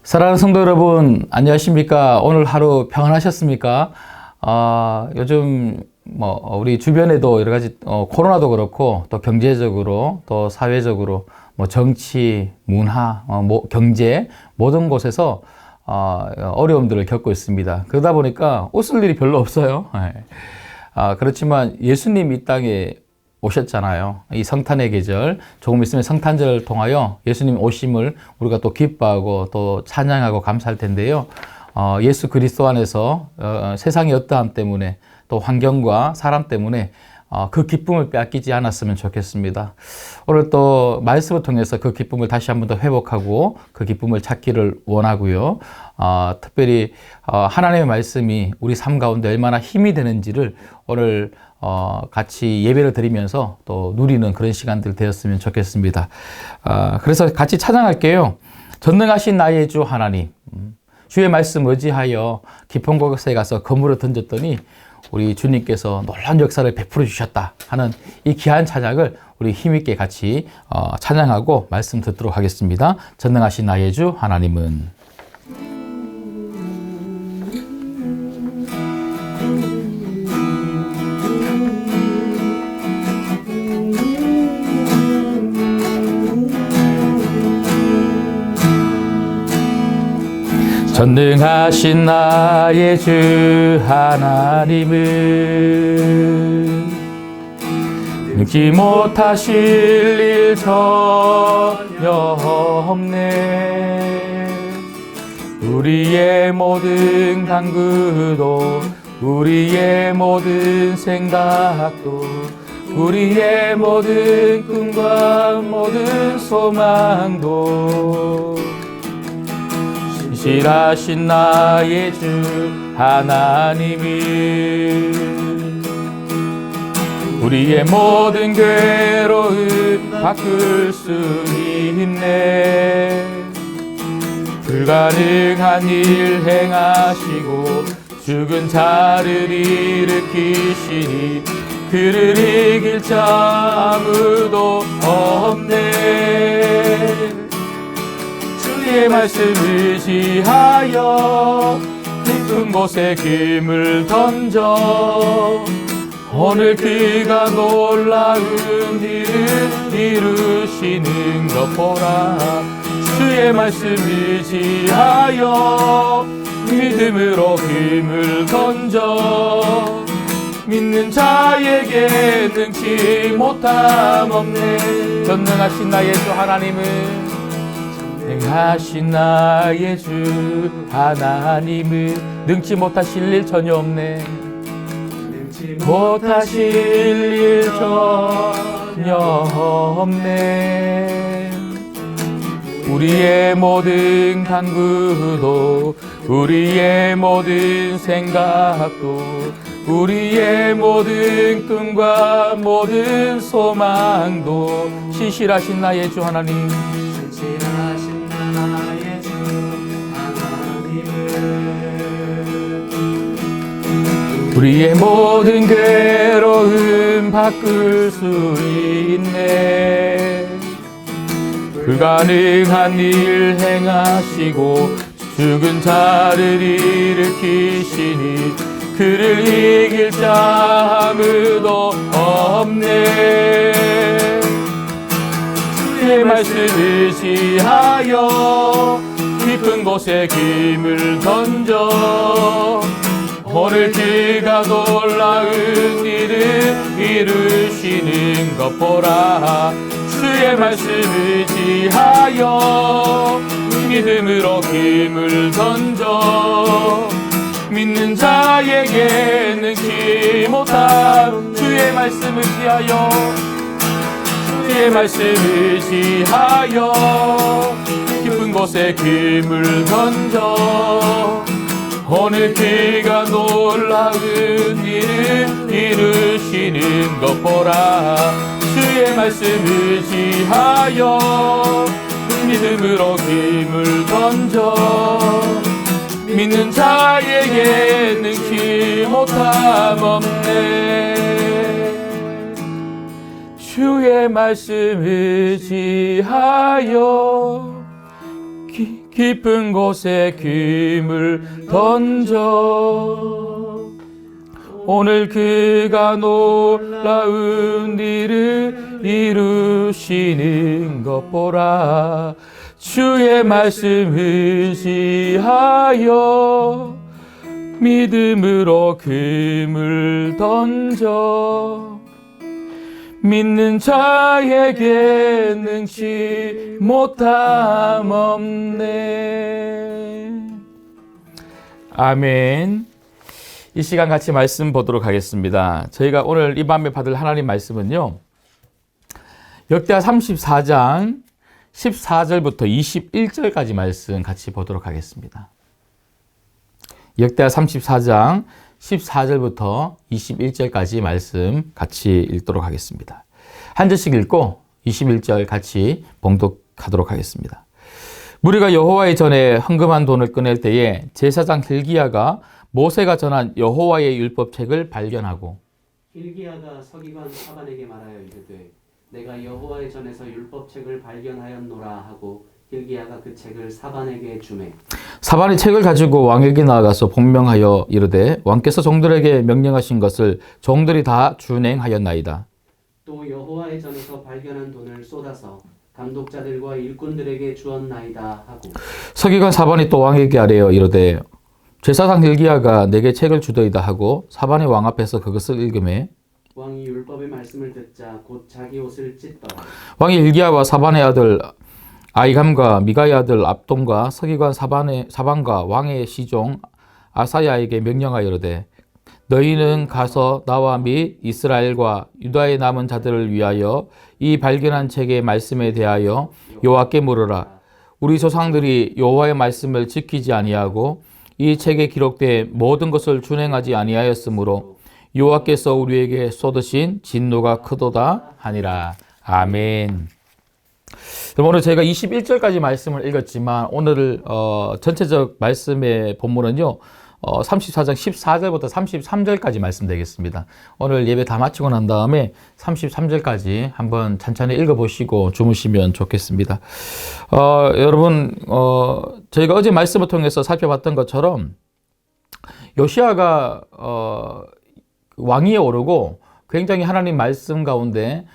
사랑하는 성도 여러분, 안녕하십니까? 오늘 하루 평안하셨습니까? 요즘 우리 주변에도 여러 가지 코로나도 그렇고 또 경제적으로 또 사회적으로 정치, 문화, 경제 모든 곳에서 어려움들을 겪고 있습니다. 그러다 보니까 웃을 일이 별로 없어요. 그렇지만 예수님 이 땅에 오셨잖아요. 이 성탄의 계절, 조금 있으면 성탄절을 통하여 예수님 오심을 우리가 또 기뻐하고 또 찬양하고 감사할 텐데요. 예수 그리스도 안에서 세상의 어떠함 때문에 또 환경과 사람 때문에 그 기쁨을 빼앗기지 않았으면 좋겠습니다. 오늘 또 말씀을 통해서 그 기쁨을 다시 한번 더 회복하고 그 기쁨을 찾기를 원하고요. 특별히 하나님의 말씀이 우리 삶 가운데 얼마나 힘이 되는지를 오늘 같이 예배를 드리면서 또 누리는 그런 시간들 되었으면 좋겠습니다. 그래서 같이 찬양할게요. 전능하신 나의 주 하나님, 주의 말씀 의지하여 깊은 곳에 가서 그물을 던졌더니 우리 주님께서 놀라운 역사를 베풀어 주셨다 하는 이 귀한 찬양을 우리 힘있게 같이 찬양하고 말씀 듣도록 하겠습니다. 전능하신 나의 주 하나님은. 전능하신 나의 주 하나님은 능지 못하실 일 전혀 없네. 우리의 모든 간구도 우리의 모든 생각도 우리의 모든 꿈과 모든 소망도 신실하신 나의 주 하나님이 우리의 모든 괴로움 바꿀 수 있네. 불가능한 일 행하시고 죽은 자를 일으키시니 그를 이길 자 아무도 없네. 주의 말씀 의지하여 깊은 곳에 금을 던져 오늘 그가 놀라운 일을 이루시는 것 보라. 주의 말씀 의지하여 믿음으로 금을 던져 믿는 자에게 능치 못함 없네. 전능하신 나의 주 하나님은 전능하신 나의 주 하나님은 능치 못하실 일 전혀 없네. 능치 못하실 일 전혀 없네. 우리의 모든 간구도 우리의 모든 생각도 우리의 모든 꿈과 모든 소망도 신실하신 나의 주 하나님, 신실하신 나의 주 하나님은 우리의 모든 괴로움 바꿀 수 있네. 불가능한 일 행하시고 죽은 자를 일으키시니 그를 이길 자 아무도 없네. 주의 말씀 의지하여 깊은 곳에 금을 던져 오늘 그가 놀라운 일을 이루시는 것 보라. 주의 말씀 의지하여 믿음으로 금을 던져 믿는 자에게 능치 못함. 주의 말씀 의지하여 주의 말씀 의지하여 깊은 곳에 금을 던져 오늘 그가 놀라운 일을 이루시는 것 보라. 주의 말씀 의지하여 믿음으로 금을 던져 믿는 자에게 능치 못함 없네. 주의 말씀 의지하여 깊은 곳에 금을 던져 오늘 그가 놀라운 일을 이루시는 것 보라. 주의 말씀 의지하여 믿음으로 금을 던져 믿는 자에게 능치 못함 없네. 아멘. 이 시간 같이 말씀 보도록 하겠습니다. 저희가 오늘 이 밤에 받을 하나님 말씀은요, 역대하 34장 14절부터 21절까지 말씀 같이 보도록 하겠습니다. 역대하 34장 14절부터 21절까지 말씀 같이 읽도록 하겠습니다. 한 절씩 읽고 21절 같이 봉독하도록 하겠습니다. 무리가 여호와의 전에 헌금한 돈을 꺼낼 때에 제사장 hil기야가 모세가 전한 여호와의 율법책을 발견하고 hil기야가 서기관 사반에게 말하여 이르되 내가 여호와의 전에서 율법책을 발견하였노라 하고 hil기야가 그 책을 사반에게 주매 사반이 책을 가지고 왕에게 나아가서 복명하여 이르되 왕께서 종들에게 명령하신 것을 종들이 다 준행하였나이다. 또 여호와의 전에서 발견한 돈을 쏟아서 감독자들과 일꾼들에게 주었나이다 하고 서기관 사반이 또 왕에게 아뢰어 이르되 제사장 hil기야가 내게 책을 주더이다 하고 사반이 왕 앞에서 그것을 읽음에 왕이 율법의 말씀을 듣자 곧 자기 옷을 찢더라. 왕이 hil기야와 사반의 아들 아이감과 미가의 아들 압돈과 서기관 사반과 왕의 시종 아사야에게 명령하여 이르되 너희는 가서 나와 및 이스라엘과 유다의 남은 자들을 위하여 이 발견한 책의 말씀에 대하여 여호와께 물으라. 우리 조상들이 여호와의 말씀을 지키지 아니하고 이 책에 기록된 모든 것을 준행하지 아니하였으므로 여호와께서 우리에게 쏟으신 진노가 크도다 하니라. 아멘. 오늘 저희가 21절까지 말씀을 읽었지만 오늘 전체적 말씀의 본문은요 34장 14절부터 33절까지 말씀 되겠습니다. 오늘 예배 다 마치고 난 다음에 33절까지 한번 천천히 읽어보시고 주무시면 좋겠습니다. 여러분 저희가 어제 말씀을 통해서 살펴봤던 것처럼 요시야가 왕위에 오르고 굉장히 하나님 말씀 가운데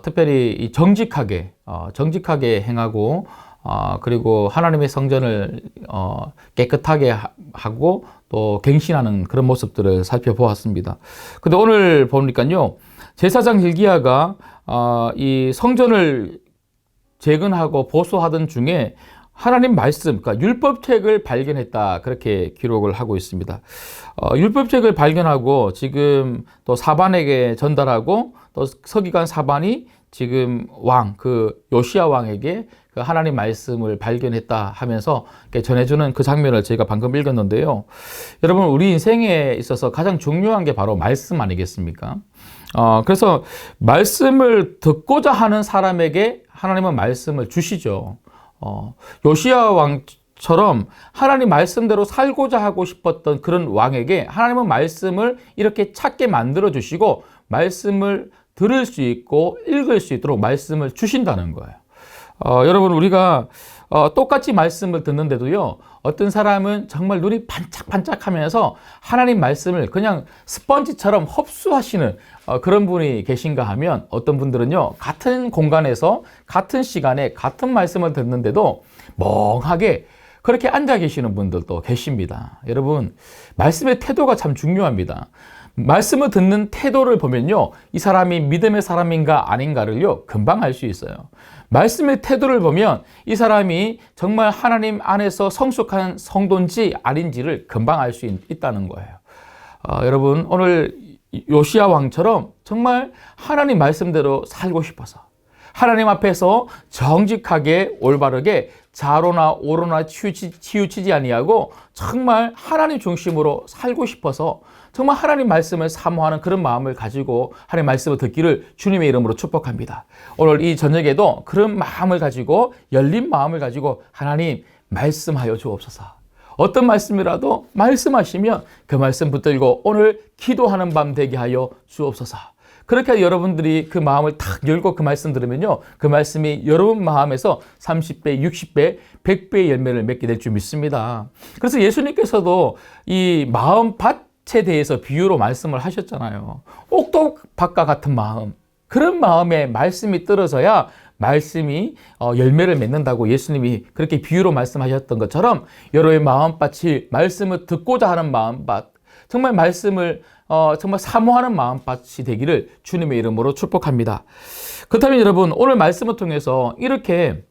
특별히 정직하게 행하고 그리고 하나님의 성전을 깨끗하게 하고 또 갱신하는 그런 모습들을 살펴보았습니다. 근데 오늘 보니까요 제사장 hil기야가 이 성전을 재건하고 보수하던 중에 하나님 말씀, 그러니까 율법책을 발견했다 그렇게 기록을 하고 있습니다. 율법책을 발견하고 지금 또 사반에게 전달하고 또 서기관 사반이 지금 요시야 왕에게 그 하나님 말씀을 발견했다 하면서 전해주는 그 장면을 저희가 방금 읽었는데요. 여러분 우리 인생에 있어서 가장 중요한 게 바로 말씀 아니겠습니까? 그래서 말씀을 듣고자 하는 사람에게 하나님은 말씀을 주시죠. 요시야 왕처럼 하나님 말씀대로 살고자 하고 싶었던 그런 왕에게 하나님은 말씀을 이렇게 찾게 만들어 주시고 말씀을 들을 수 있고 읽을 수 있도록 말씀을 주신다는 거예요. 여러분 우리가 똑같이 말씀을 듣는데도요 어떤 사람은 정말 눈이 반짝반짝하면서 하나님 말씀을 그냥 스펀지처럼 흡수하시는 그런 분이 계신가 하면 어떤 분들은요 같은 공간에서 같은 시간에 같은 말씀을 듣는데도 멍하게 그렇게 앉아 계시는 분들도 계십니다. 여러분 말씀의 태도가 참 중요합니다. 말씀을 듣는 태도를 보면요 이 사람이 믿음의 사람인가 아닌가를요 금방 알 수 있어요. 말씀의 태도를 보면 이 사람이 정말 하나님 안에서 성숙한 성도인지 아닌지를 금방 알 수 있다는 거예요. 여러분 오늘 요시야 왕처럼 정말 하나님 말씀대로 살고 싶어서 하나님 앞에서 정직하게 올바르게 좌로나 오로나 치우치지 아니하고 정말 하나님 중심으로 살고 싶어서 정말 하나님 말씀을 사모하는 그런 마음을 가지고 하나님 말씀을 듣기를 주님의 이름으로 축복합니다. 오늘 이 저녁에도 그런 마음을 가지고 열린 마음을 가지고 하나님 말씀하여 주옵소서. 어떤 말씀이라도 말씀하시면 그 말씀 붙들고 오늘 기도하는 밤 되게 하여 주옵소서. 그렇게 여러분들이 그 마음을 탁 열고 그 말씀 들으면요, 그 말씀이 여러분 마음에서 30배, 60배, 100배의 열매를 맺게 될 줄 믿습니다. 그래서 예수님께서도 이 마음밭에 대해서 비유로 말씀을 하셨잖아요. 옥토밭과 같은 마음, 그런 마음에 말씀이 떨어져야 말씀이 열매를 맺는다고 예수님이 그렇게 비유로 말씀하셨던 것처럼 여러분의 마음밭이 말씀을 듣고자 하는 마음밭, 정말 말씀을 정말 사모하는 마음밭이 되기를 주님의 이름으로 축복합니다. 그렇다면 여러분, 오늘 말씀을 통해서 이렇게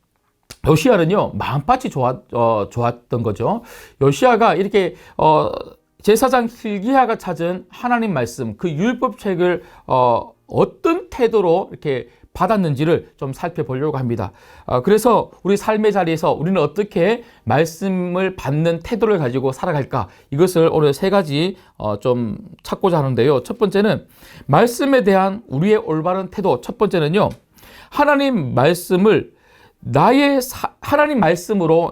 요시야는요, 마음밭이 좋았던 거죠. 요시야가 이렇게 제사장 hil기야가 찾은 하나님 말씀, 그 율법책을 어떤 태도로 이렇게 받았는지를 좀 살펴보려고 합니다. 그래서 우리 삶의 자리에서 우리는 어떻게 말씀을 받는 태도를 가지고 살아갈까? 이것을 오늘 세 가지 좀 찾고자 하는데요. 첫 번째는 말씀에 대한 우리의 올바른 태도. 첫 번째는요, 하나님 말씀으로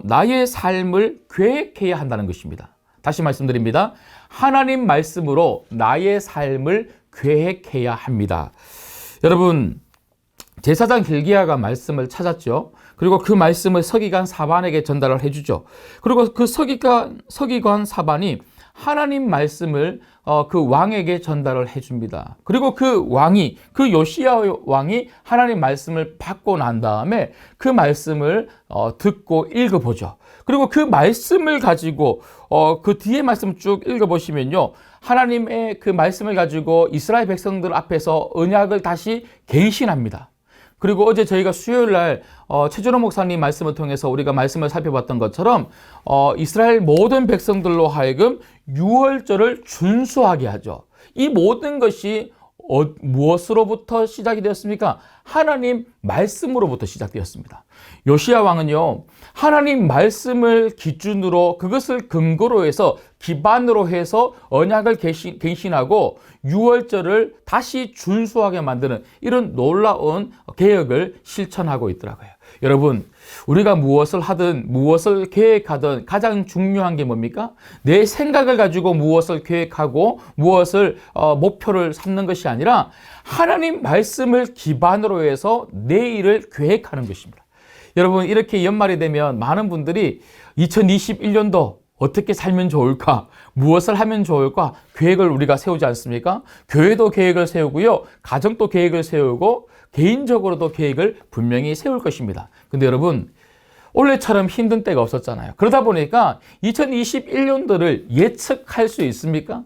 나의 삶을 계획해야 한다는 것입니다. 다시 말씀드립니다. 하나님 말씀으로 나의 삶을 계획해야 합니다. 여러분, 제사장 hil기야가 말씀을 찾았죠. 그리고 그 말씀을 서기관 사반에게 전달을 해주죠. 그리고 그 서기관 사반이 하나님 말씀을 그 왕에게 전달을 해줍니다. 그리고 그 요시야 왕이 하나님 말씀을 받고 난 다음에 그 말씀을 듣고 읽어보죠. 그리고 그 말씀을 가지고 그 뒤에 말씀 쭉 읽어보시면요, 하나님의 그 말씀을 가지고 이스라엘 백성들 앞에서 언약을 다시 갱신합니다. 그리고 어제 저희가 수요일 날 최준호 목사님 말씀을 통해서 우리가 말씀을 살펴봤던 것처럼 이스라엘 모든 백성들로 하여금 유월절을 준수하게 하죠. 이 모든 것이 무엇으로부터 시작이 되었습니까? 하나님 말씀으로부터 시작되었습니다. 요시야 왕은요, 하나님 말씀을 기준으로, 그것을 근거로 해서, 기반으로 해서 언약을 갱신하고 유월절을 다시 준수하게 만드는 이런 놀라운 개혁을 실천하고 있더라고요. 여러분, 우리가 무엇을 하든 무엇을 계획하든 가장 중요한 게 뭡니까? 내 생각을 가지고 무엇을 계획하고 무엇을 목표를 삼는 것이 아니라 하나님 말씀을 기반으로 해서 내일을 계획하는 것입니다. 여러분, 이렇게 연말이 되면 많은 분들이 2021년도 어떻게 살면 좋을까? 무엇을 하면 좋을까? 계획을 우리가 세우지 않습니까? 교회도 계획을 세우고요, 가정도 계획을 세우고 개인적으로도 계획을 분명히 세울 것입니다. 근데 여러분, 올해처럼 힘든 때가 없었잖아요. 그러다 보니까 2021년도를 예측할 수 있습니까?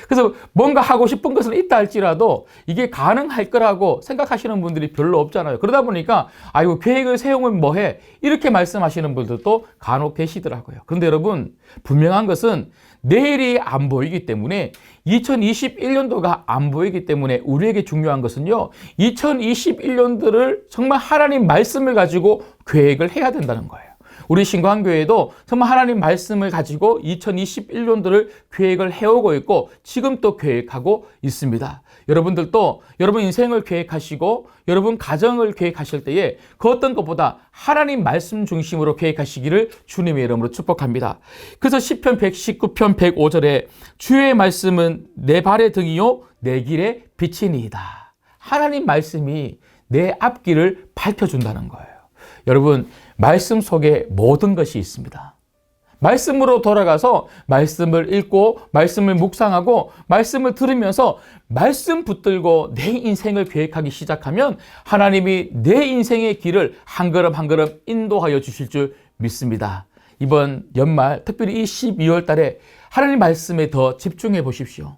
그래서 뭔가 하고 싶은 것은 있다 할지라도 이게 가능할 거라고 생각하시는 분들이 별로 없잖아요. 그러다 보니까 아이고, 계획을 세우면 뭐해? 이렇게 말씀하시는 분들도 간혹 계시더라고요. 그런데 여러분, 분명한 것은 내일이 안 보이기 때문에, 2021년도가 안 보이기 때문에 우리에게 중요한 것은요, 2021년도를 정말 하나님 말씀을 가지고 계획을 해야 된다는 거예요. 우리 신광교회도 정말 하나님 말씀을 가지고 2021년도를 계획을 해오고 있고 지금 또 계획하고 있습니다. 여러분들도 여러분 인생을 계획하시고 여러분 가정을 계획하실 때에 그 어떤 것보다 하나님 말씀 중심으로 계획하시기를 주님의 이름으로 축복합니다. 그래서 시편 119편 105절에 주의 말씀은 내 발의 등이요 내 길의 빛이니이다. 하나님 말씀이 내 앞길을 밝혀준다는 거예요. 여러분, 말씀 속에 모든 것이 있습니다. 말씀으로 돌아가서 말씀을 읽고 말씀을 묵상하고 말씀을 들으면서 말씀 붙들고 내 인생을 계획하기 시작하면 하나님이 내 인생의 길을 한 걸음 한 걸음 인도하여 주실 줄 믿습니다. 이번 연말, 특별히 이 12월 달에 하나님 말씀에 더 집중해 보십시오.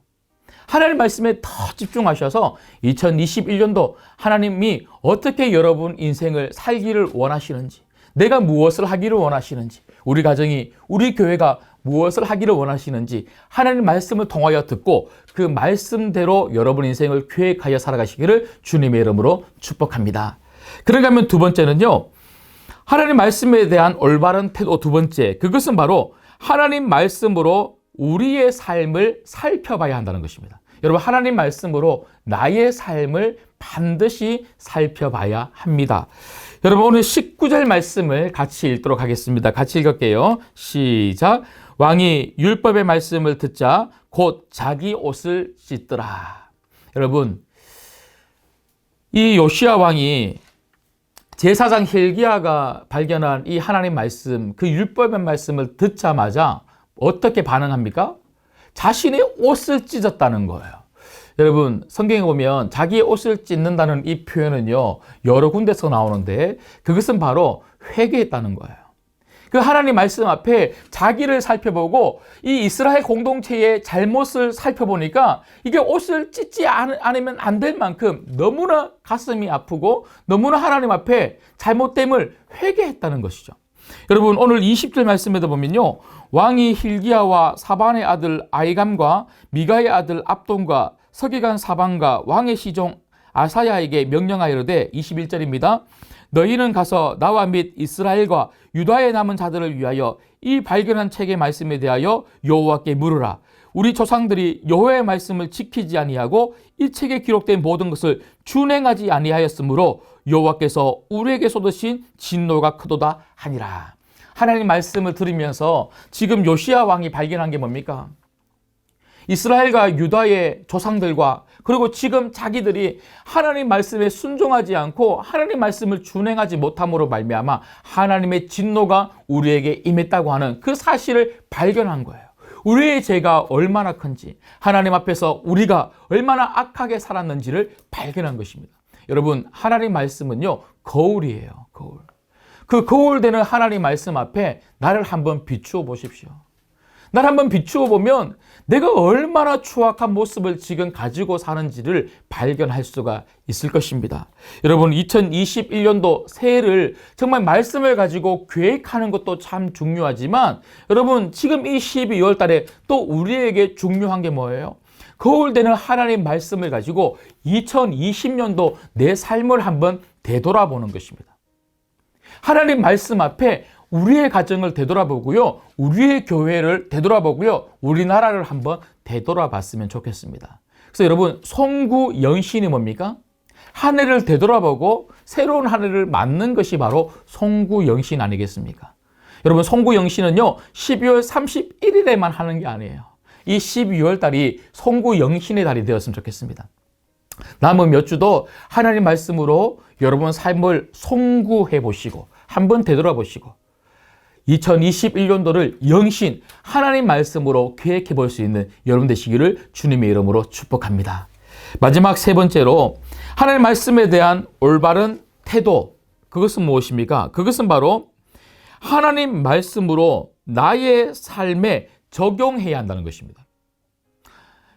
하나님 말씀에 더 집중하셔서 2021년도 하나님이 어떻게 여러분 인생을 살기를 원하시는지, 내가 무엇을 하기를 원하시는지, 우리 가정이, 우리 교회가 무엇을 하기를 원하시는지 하나님 말씀을 통하여 듣고 그 말씀대로 여러분 인생을 계획하여 살아가시기를 주님의 이름으로 축복합니다. 그런가 하면 두 번째는요, 하나님 말씀에 대한 올바른 태도. 두 번째, 그것은 바로 하나님 말씀으로 우리의 삶을 살펴봐야 한다는 것입니다. 여러분, 하나님 말씀으로 나의 삶을 반드시 살펴봐야 합니다. 여러분, 오늘 19절 말씀을 같이 읽도록 하겠습니다. 같이 읽을게요. 시작. 왕이 율법의 말씀을 듣자 곧 자기 옷을 찢더라. 여러분, 이 요시야 왕이 제사장 힐기야가 발견한 이 하나님 말씀, 그 율법의 말씀을 듣자마자 어떻게 반응합니까? 자신의 옷을 찢었다는 거예요. 여러분, 성경에 보면 자기의 옷을 찢는다는 이 표현은요, 여러 군데서 나오는데 그것은 바로 회개했다는 거예요. 그 하나님 말씀 앞에 자기를 살펴보고 이 이스라엘 공동체의 잘못을 살펴보니까 이게 옷을 찢지 않으면 안 될 만큼 너무나 가슴이 아프고 너무나 하나님 앞에 잘못됨을 회개했다는 것이죠. 여러분, 오늘 20절 말씀에도 보면요, 왕이 힐기야와 사반의 아들 아이감과 미가의 아들 압돈과 서기관 사반과 왕의 시종 아사야에게 명령하여르되 21절입니다. 너희는 가서 나와 및 이스라엘과 유다에 남은 자들을 위하여 이 발견한 책의 말씀에 대하여 여호와께 물으라. 우리 조상들이 여호와의 말씀을 지키지 아니하고 이 책에 기록된 모든 것을 준행하지 아니하였으므로 여호와께서 우리에게 쏟으신 진노가 크도다 하니라. 하나님 말씀을 들으면서 지금 요시야 왕이 발견한 게 뭡니까? 이스라엘과 유다의 조상들과 그리고 지금 자기들이 하나님 말씀에 순종하지 않고 하나님 말씀을 준행하지 못함으로 말미암아 하나님의 진노가 우리에게 임했다고 하는 그 사실을 발견한 거예요. 우리의 죄가 얼마나 큰지, 하나님 앞에서 우리가 얼마나 악하게 살았는지를 발견한 것입니다. 여러분, 하나님 말씀은요, 거울이에요. 거울. 그 거울되는 하나님 말씀 앞에 나를 한번 비추어 보십시오. 나를 한번 비추어 보면 내가 얼마나 추악한 모습을 지금 가지고 사는지를 발견할 수가 있을 것입니다. 여러분, 2021년도 새해를 정말 말씀을 가지고 계획하는 것도 참 중요하지만 여러분, 지금 이 12월 달에 또 우리에게 중요한 게 뭐예요? 거울되는 하나님 말씀을 가지고 2020년도 내 삶을 한번 되돌아보는 것입니다. 하나님 말씀 앞에 우리의 가정을 되돌아보고요, 우리의 교회를 되돌아보고요, 우리나라를 한번 되돌아봤으면 좋겠습니다. 그래서 여러분, 송구영신이 뭡니까? 한 해를 되돌아보고 새로운 한 해를 맞는 것이 바로 송구영신 아니겠습니까? 여러분, 송구영신은요 12월 31일에만 하는 게 아니에요. 이 12월 달이 송구영신의 달이 되었으면 좋겠습니다. 남은 몇 주도 하나님 말씀으로 여러분 삶을 송구해 보시고 한번 되돌아보시고 2021년도를 영신 하나님 말씀으로 계획해 볼 수 있는 여러분 되시기를 주님의 이름으로 축복합니다. 마지막 세 번째로 하나님 말씀에 대한 올바른 태도, 그것은 무엇입니까? 그것은 바로 하나님 말씀으로 나의 삶에 적용해야 한다는 것입니다.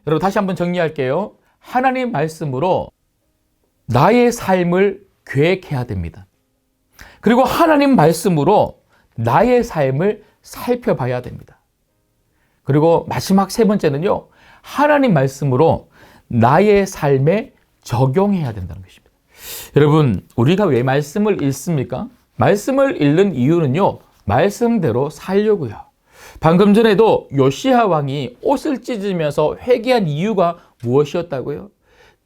여러분, 다시 한번 정리할게요. 하나님 말씀으로 나의 삶을 계획해야 됩니다. 그리고 하나님 말씀으로 나의 삶을 살펴봐야 됩니다. 그리고 마지막 세 번째는요, 하나님 말씀으로 나의 삶에 적용해야 된다는 것입니다. 여러분, 우리가 왜 말씀을 읽습니까? 말씀을 읽는 이유는요, 말씀대로 살려고요. 방금 전에도 요시야 왕이 옷을 찢으면서 회개한 이유가 무엇이었다고요?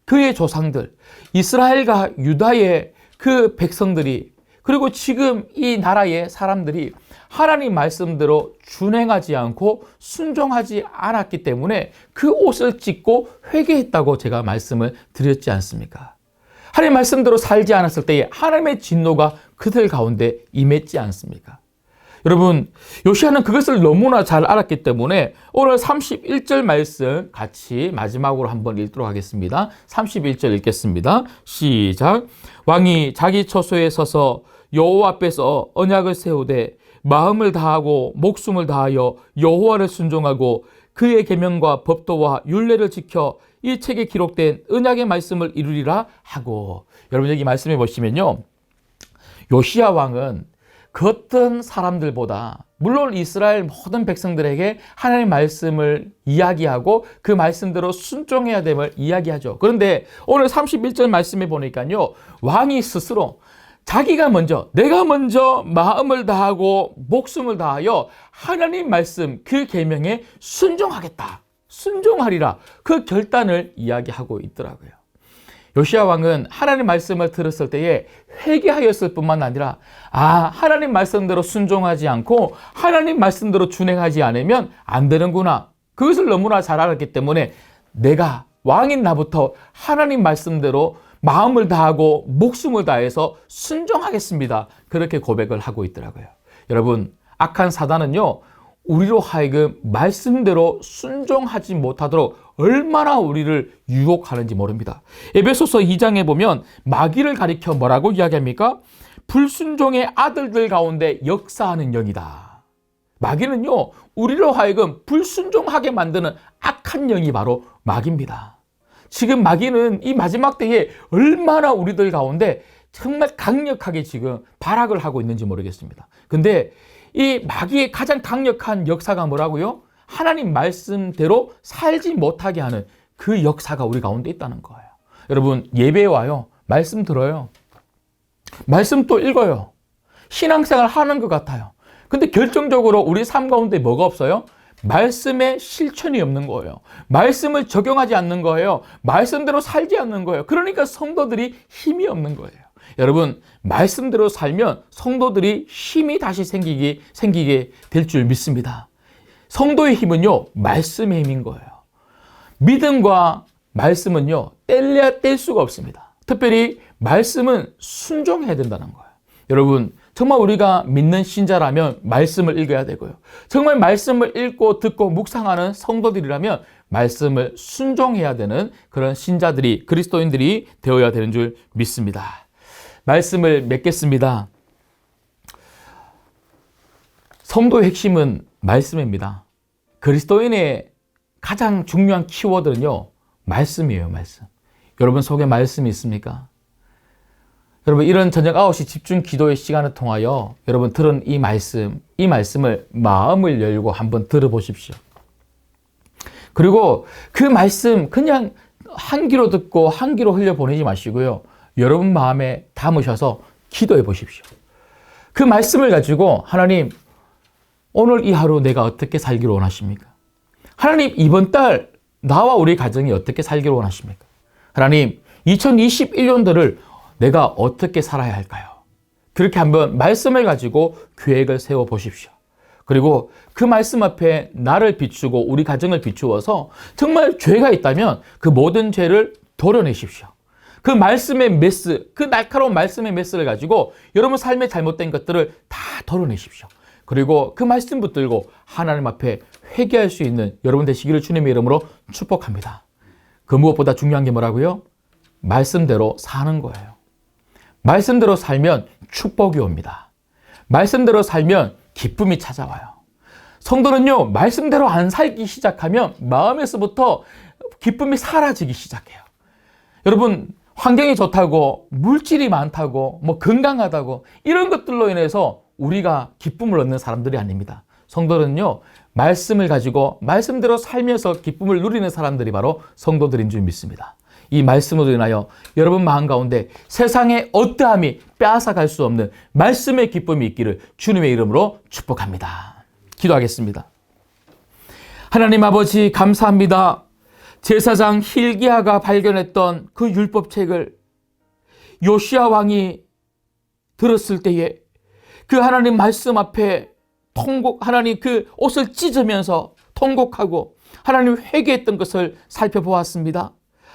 그의 조상들, 이스라엘과 유다의 그 백성들이, 그리고 지금 이 나라의 사람들이 하나님 말씀대로 준행하지 않고 순종하지 않았기 때문에 그 옷을 찢고 회개했다고 제가 말씀을 드렸지 않습니까? 하나님 말씀대로 살지 않았을 때에 하나님의 진노가 그들 가운데 임했지 않습니까? 여러분, 요시야는 그것을 너무나 잘 알았기 때문에 오늘 31절 말씀 같이 마지막으로 한번 읽도록 하겠습니다. 31절 읽겠습니다. 시작. 왕이 자기 처소에 서서 여호와 앞에서 언약을 세우되 마음을 다하고 목숨을 다하여 여호와를 순종하고 그의 계명과 법도와 율례를 지켜 이 책에 기록된 언약의 말씀을 이루리라 하고. 여러분, 여기 말씀해 보시면요, 요시야 왕은 그 어떤 사람들보다, 물론 이스라엘 모든 백성들에게 하나님의 말씀을 이야기하고 그 말씀대로 순종해야 됨을 이야기하죠. 그런데 오늘 31절 말씀에 보니까요, 왕이 스스로 내가 먼저 마음을 다하고 목숨을 다하여 하나님 말씀 그 계명에 순종하리라, 그 결단을 이야기하고 있더라고요. 요시야 왕은 하나님 말씀을 들었을 때에 회개하였을 뿐만 아니라 하나님 말씀대로 순종하지 않고 하나님 말씀대로 준행하지 않으면 안 되는구나, 그것을 너무나 잘 알았기 때문에 내가 왕인 나부터 하나님 말씀대로 마음을 다하고 목숨을 다해서 순종하겠습니다. 그렇게 고백을 하고 있더라고요. 여러분, 악한 사단은요, 우리로 하여금 말씀대로 순종하지 못하도록 얼마나 우리를 유혹하는지 모릅니다. 에베소서 2장에 보면 마귀를 가리켜 뭐라고 이야기합니까? 불순종의 아들들 가운데 역사하는 영이다. 마귀는요, 우리로 하여금 불순종하게 만드는 악한 영이 바로 마귀입니다. 지금 마귀는 이 마지막 때에 얼마나 우리들 가운데 정말 강력하게 지금 발악을 하고 있는지 모르겠습니다. 근데 이 마귀의 가장 강력한 역사가 뭐라고요? 하나님 말씀대로 살지 못하게 하는 그 역사가 우리 가운데 있다는 거예요. 여러분, 예배에 와요. 말씀 들어요. 말씀 또 읽어요. 신앙생활 하는 것 같아요. 근데 결정적으로 우리 삶 가운데 뭐가 없어요? 말씀에 실천이 없는 거예요. 말씀을 적용하지 않는 거예요. 말씀대로 살지 않는 거예요. 그러니까 성도들이 힘이 없는 거예요. 여러분, 말씀대로 살면 성도들이 힘이 다시 생기게 될 줄 믿습니다. 성도의 힘은요, 말씀의 힘인 거예요. 믿음과 말씀은요, 뗄래야 뗄 수가 없습니다. 특별히 말씀은 순종해야 된다는 거예요. 여러분, 정말 우리가 믿는 신자라면 말씀을 읽어야 되고요. 정말 말씀을 읽고 듣고 묵상하는 성도들이라면 말씀을 순종해야 되는 그런 신자들이, 그리스도인들이 되어야 되는 줄 믿습니다. 말씀을 맺겠습니다. 성도의 핵심은 말씀입니다. 그리스도인의 가장 중요한 키워드는요, 말씀이에요, 말씀. 여러분 속에 말씀이 있습니까? 여러분, 이런 저녁 9시 집중 기도의 시간을 통하여 여러분 들은 이 말씀을 마음을 열고 한번 들어보십시오. 그리고 그 말씀 그냥 한 귀로 듣고 한 귀로 흘려보내지 마시고요. 여러분 마음에 담으셔서 기도해 보십시오. 그 말씀을 가지고 하나님, 오늘 이 하루 내가 어떻게 살기를 원하십니까? 하나님, 이번 달 나와 우리 가정이 어떻게 살기를 원하십니까? 하나님, 2021년도를 내가 어떻게 살아야 할까요? 그렇게 한번 말씀을 가지고 계획을 세워 보십시오. 그리고 그 말씀 앞에 나를 비추고 우리 가정을 비추어서 정말 죄가 있다면 그 모든 죄를 도려내십시오. 그 말씀의 메스, 그 날카로운 말씀의 메스를 가지고 여러분 삶에 잘못된 것들을 다 덜어내십시오. 그리고 그 말씀 붙들고 하나님 앞에 회개할 수 있는 여러분 되시기를 주님의 이름으로 축복합니다. 그 무엇보다 중요한 게 뭐라고요? 말씀대로 사는 거예요. 말씀대로 살면 축복이 옵니다. 말씀대로 살면 기쁨이 찾아와요. 성도는요, 말씀대로 안 살기 시작하면 마음에서부터 기쁨이 사라지기 시작해요. 여러분, 환경이 좋다고, 물질이 많다고, 건강하다고, 이런 것들로 인해서 우리가 기쁨을 얻는 사람들이 아닙니다. 성도는요, 말씀을 가지고 말씀대로 살면서 기쁨을 누리는 사람들이 바로 성도들인 줄 믿습니다. 이 말씀으로 인하여 여러분 마음 가운데 세상의 어떠함이 빼앗아갈 수 없는 말씀의 기쁨이 있기를 주님의 이름으로 축복합니다. 기도하겠습니다. 하나님 아버지, 감사합니다. 제사장 hil기야가 발견했던 그 율법책을 요시야 왕이 들었을 때에 그 하나님 말씀 앞에 하나님 그 옷을 찢으면서 통곡하고 하나님 회개했던 것을 살펴보았습니다.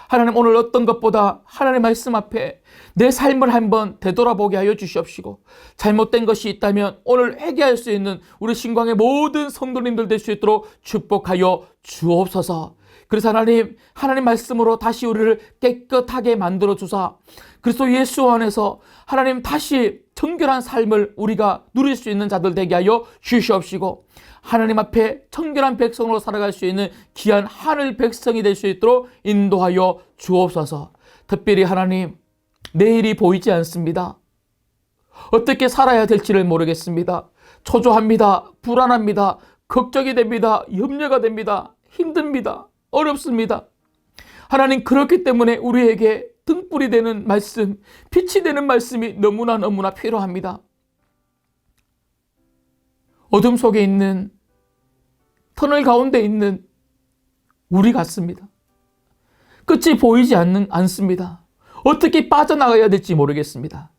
하나님, 오늘 어떤 것보다 하나님 말씀 앞에 내 삶을 한번 되돌아보게 하여 주시옵시고, 잘못된 것이 있다면 오늘 회개할 수 있는 우리 신광의 모든 성도님들 될 수 있도록 축복하여 주옵소서. 그래서 하나님 말씀으로 다시 우리를 깨끗하게 만들어 주사 그리스도 예수 안에서 하나님 다시 정결한 삶을 우리가 누릴 수 있는 자들 되게 하여 주시옵시고, 하나님 앞에 정결한 백성으로 살아갈 수 있는 귀한 하늘 백성이 될 수 있도록 인도하여 주옵소서. 특별히 하나님, 내일이 보이지 않습니다. 어떻게 살아야 될지를 모르겠습니다. 초조합니다. 불안합니다. 걱정이 됩니다. 염려가 됩니다. 힘듭니다. 어렵습니다. 하나님, 그렇기 때문에 우리에게 등불이 되는 말씀, 빛이 되는 말씀이 너무나 필요합니다. 어둠 속에 있는, 터널 가운데 있는 우리 같습니다. 끝이 보이지 않습니다. 어떻게 빠져나가야 될지 모르겠습니다.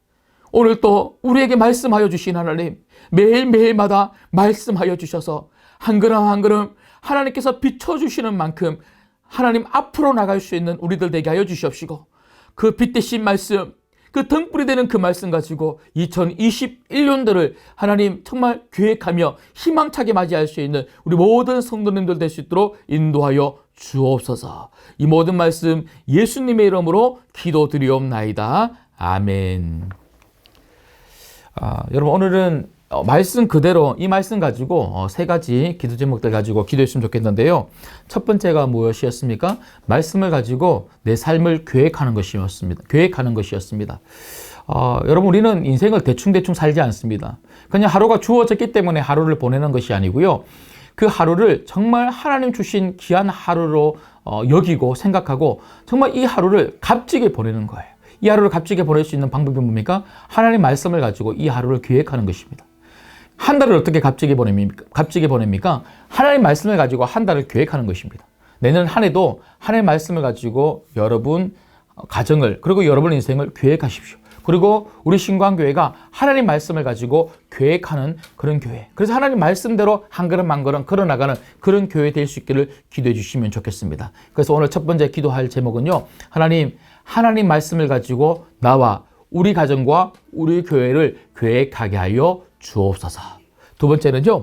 오늘 또 우리에게 말씀하여 주신 하나님, 매일매일마다 말씀하여 주셔서 한 걸음 한 걸음 하나님께서 비춰주시는 만큼 하나님 앞으로 나갈 수 있는 우리들 되게 하여 주시옵시고, 그 빛 대신 말씀, 그 등불이 되는 그 말씀 가지고 2021년도를 하나님 정말 계획하며 희망차게 맞이할 수 있는 우리 모든 성도님들 될 수 있도록 인도하여 주옵소서. 이 모든 말씀 예수님의 이름으로 기도드리옵나이다. 아멘. 여러분, 오늘은 말씀 그대로 이 말씀 가지고 세 가지 기도 제목들 가지고 기도했으면 좋겠는데요. 첫 번째가 무엇이었습니까? 말씀을 가지고 내 삶을 계획하는 것이었습니다. 여러분, 우리는 인생을 대충대충 살지 않습니다. 그냥 하루가 주어졌기 때문에 하루를 보내는 것이 아니고요. 그 하루를 정말 하나님 주신 귀한 하루로 여기고 생각하고 정말 이 하루를 값지게 보내는 거예요. 이 하루를 값지게 보낼 수 있는 방법이 뭡니까? 하나님 말씀을 가지고 이 하루를 계획하는 것입니다. 한 달을 어떻게 값지게 보냅니까? 하나님 말씀을 가지고 한 달을 계획하는 것입니다. 내년 한 해도 하나님 말씀을 가지고 여러분 가정을 그리고 여러분 인생을 계획하십시오. 그리고 우리 신광교회가 하나님 말씀을 가지고 계획하는 그런 교회. 그래서 하나님 말씀대로 한 걸음 한 걸음 걸어나가는 그런 교회 될 수 있기를 기도해 주시면 좋겠습니다. 그래서 오늘 첫 번째 기도할 제목은요. 하나님 말씀을 가지고 나와 우리 가정과 우리 교회를 계획하게 하여 주옵소서. 두 번째는요.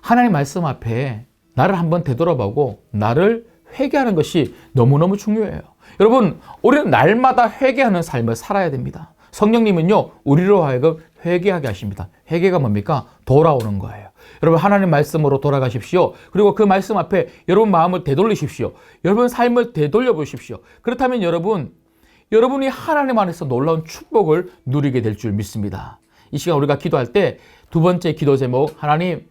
하나님 말씀 앞에 나를 한번 되돌아보고 나를 회개하는 것이 너무너무 중요해요. 여러분, 우리는 날마다 회개하는 삶을 살아야 됩니다. 성령님은요, 우리로 하여금 회개하게 하십니다. 회개가 뭡니까? 돌아오는 거예요. 여러분, 하나님 말씀으로 돌아가십시오. 그리고 그 말씀 앞에 여러분 마음을 되돌리십시오. 여러분 삶을 되돌려 보십시오. 그렇다면 여러분이 하나님 안에서 놀라운 축복을 누리게 될 줄 믿습니다. 이 시간 우리가 기도할 때 두 번째 기도 제목, 하나님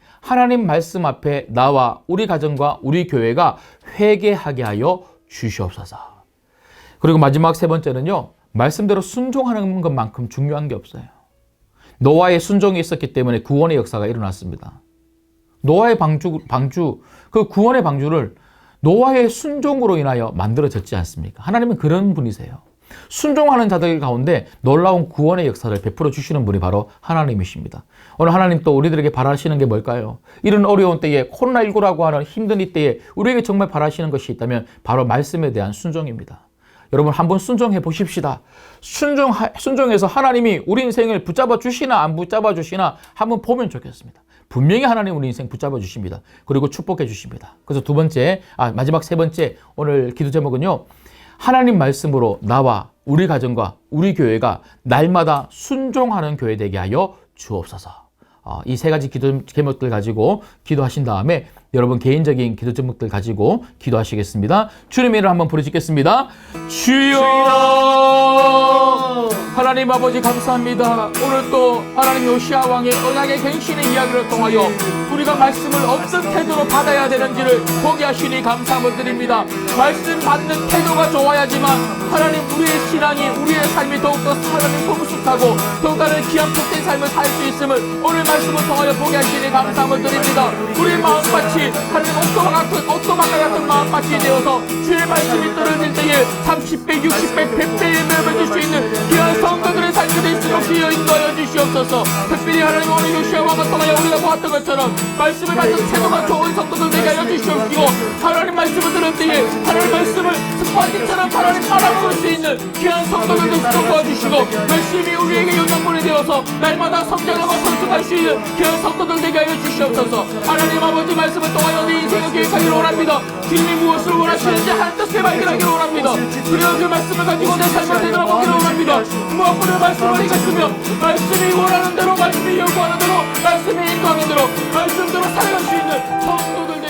말씀 앞에 나와 우리 가정과 우리 교회가 회개하게 하여 주시옵소서. 그리고 마지막 세 번째는요, 말씀대로 순종하는 것만큼 중요한 게 없어요. 노아의 순종이 있었기 때문에 구원의 역사가 일어났습니다. 노아의 방주, 그 구원의 방주를 노아의 순종으로 인하여 만들어졌지 않습니까? 하나님은 그런 분이세요. 순종하는 자들 가운데 놀라운 구원의 역사를 베풀어 주시는 분이 바로 하나님이십니다. 오늘 하나님 또 우리들에게 바라시는 게 뭘까요? 이런 어려운 때에 코로나19라고 하는 힘든 이 때에 우리에게 정말 바라시는 것이 있다면 바로 말씀에 대한 순종입니다. 여러분, 한번 순종해 보십시다. 순종해서 하나님이 우리 인생을 붙잡아 주시나 안 붙잡아 주시나 한번 보면 좋겠습니다. 분명히 하나님 우리 인생 붙잡아 주십니다. 그리고 축복해 주십니다. 그래서 마지막 세 번째 오늘 기도 제목은요. 하나님 말씀으로 나와 우리 가정과 우리 교회가 날마다 순종하는 교회 되게 하여 주옵소서. 이 세 가지 기도 제목들 가지고 기도하신 다음에 여러분 개인적인 기도 제목들 가지고 기도하시겠습니다. 주님의 이름 한번 부르짖겠습니다. 주여! 하나님 아버지 감사합니다. 오늘 또 하나님 요시아 왕의 언약의 갱신의 이야기를 통하여 우리가 말씀을 어떤 태도로 받아야 되는지를 보게 하시니 감사함을 드립니다. 말씀 받는 태도가 좋아야지만 하나님 우리의 신앙이 우리의 삶이 더욱더 하나님 풍성하고 더욱 다른 귀한 복된 삶을 살 수 있음을 오늘 말씀을 통하여 보게 하시니 감사함을 드립니다. 우리의 마음밭이 하나님 옥토마과 같은 마음밭이 되어서 주의 말씀이 떨어질 때에 30배, 60배, 100배의 매를 줄 수 있는 귀한 성도들의 삶이 될 수 없이 인도하여 주시옵소서. 특별히 하나님 오늘 요시아 왕을 통하여 우리가 보았던 것처럼 말씀을 받은 태도가 좋은 성도들 되게 하여 주시옵시고 하나님 말씀을 들은 때에 하나님 말씀을 습관처럼 하나님 알아볼 수 있는 귀한 성도들 되시도록 도와주시고 열심히 우리에게 영향분이 되어서 날마다 성장하고 성숙할 수 있는 귀한 성도들 되게 하여 주시옵소서. 하나님 아버지 말씀을 통하여 내 인생을 계획하기를 원합니다. 주님이 무엇을 원하시는지 하나님 뜻을 발견하기를 원합니다. 그리고 그 말씀을 가지고 내 삶을 되돌아보기를 원합니다. 무엇보다 말씀을 읽었으며 말씀이 원하는 대로 말씀이 요구하는 대로 말씀이 인도하는 대로 말씀대로 살아갈 수 있는 성도들